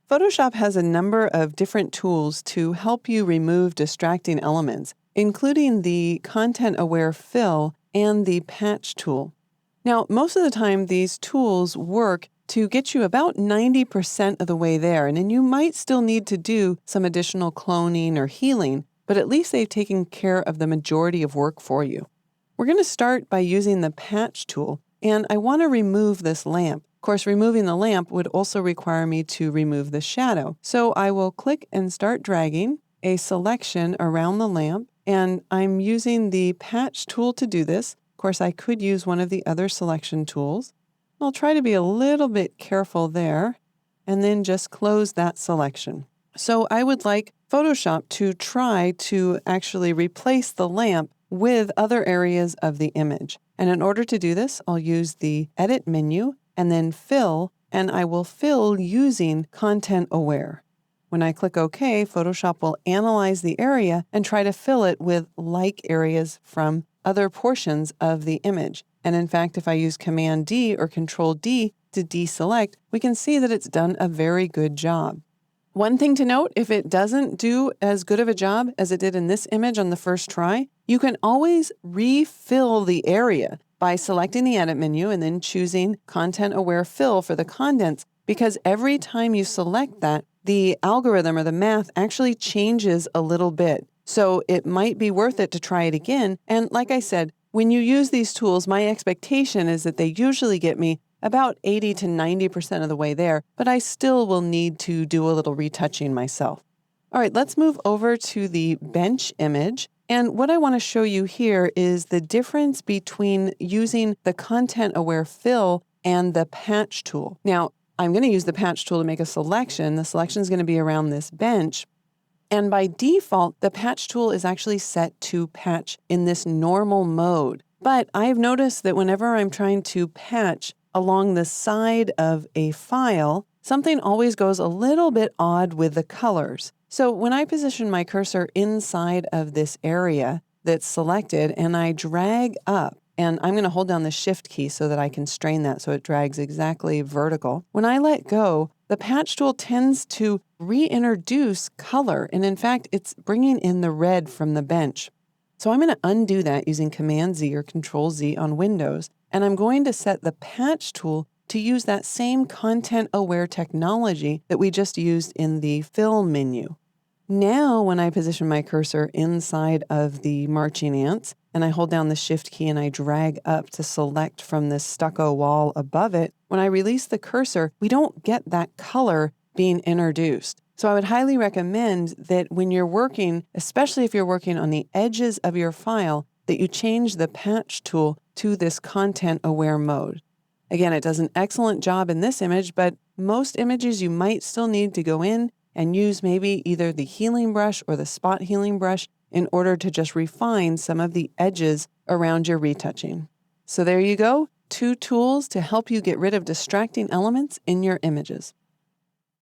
Photoshop has a number of different tools to help you remove distracting elements, including the Content-Aware Fill and the Patch tool. Now, most of the time, these tools work to get you about 90% of the way there, and then you might still need to do some additional cloning or healing, but at least they've taken care of the majority of work for you. We're going to start by using the Patch tool, and I want to remove this lamp. Of course, removing the lamp would also require me to remove the shadow. So I will click and start dragging a selection around the lamp, and I'm using the Patch tool to do this. Of course, I could use one of the other selection tools. I'll try to be a little bit careful there, and then just close that selection. So I would like Photoshop to try to actually replace the lamp with other areas of the image. And in order to do this, I'll use the Edit menu and then Fill, and I will fill using Content-Aware. When I click OK, Photoshop will analyze the area and try to fill it with like areas from other portions of the image. And in fact, if I use Command D or Control D to deselect, we can see that it's done a very good job. One thing to note, if it doesn't do as good of a job as it did in this image on the first try, you can always refill the area by selecting the Edit menu and then choosing Content-Aware Fill for the contents, because every time you select that, the algorithm or the math actually changes a little bit. So it might be worth it to try it again. And like I said, when you use these tools, my expectation is that they usually get me about 80 to 90% of the way there, but I still will need to do a little retouching myself. All right, let's move over to the bench image. And what I want to show you here is the difference between using the Content-Aware Fill and the Patch tool. Now, I'm going to use the Patch tool to make a selection. The selection is going to be around this bench. And by default, the Patch tool is actually set to patch in this normal mode. But I've noticed that whenever I'm trying to patch along the side of a file, something always goes a little bit odd with the colors. So when I position my cursor inside of this area that's selected and I drag up, and I'm going to hold down the Shift key so that I can strain that so it drags exactly vertical. When I let go, the Patch tool tends to reintroduce color, and in fact, it's bringing in the red from the bench. So I'm going to undo that using Command Z or Control Z on Windows, and I'm going to set the Patch tool to use that same Content-Aware technology that we just used in the Fill menu. Now, when I position my cursor inside of the marching ants, and I hold down the Shift key and I drag up to select from this stucco wall above it, when I release the cursor, we don't get that color being introduced. So I would highly recommend that when you're working, especially if you're working on the edges of your file, that you change the Patch tool to this Content-Aware mode. Again, it does an excellent job in this image, but most images you might still need to go in and use maybe either the healing brush or the spot healing brush in order to just refine some of the edges around your retouching. So there you go, 2 tools to help you get rid of distracting elements in your images.